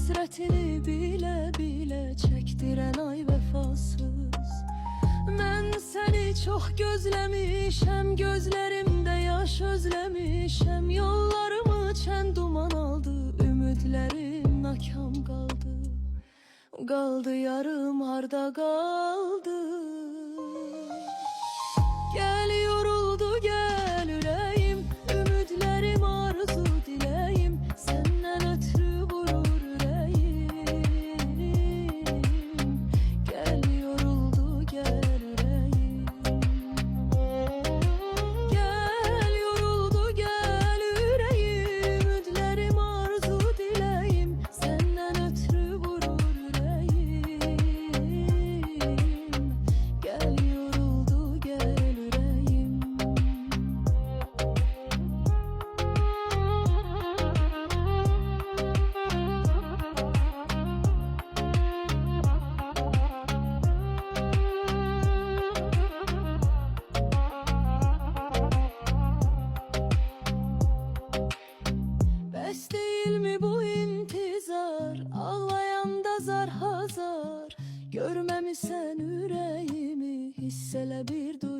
Həsrətini bilə-bilə çəkdirən ay vəfasız. Mən səni çox gözləmişəm, gözlərimdə yaş özləmişəm. Yollarımı çən duman aldı, ümidlərim nakam qaldı. Qaldı yarım, harda qaldı? Gəl yoruldu, gəl ürəyim, ümidlərim, arzu diləyim. Səndən ötürü vurur ürəyim. Gəl yoruldu, gəl ürəyim. Gəl yoruldu, gəl ürəyim, ümidlərim, arzu diləyim. Səndən ötürü vurur ürəyim. Gəl yoruldu, gəl ürəyim. Bəs deyilmi bu intizar, ağlayanda zar hazar? Görməmisən ürəyimi, hiss elə bir dur.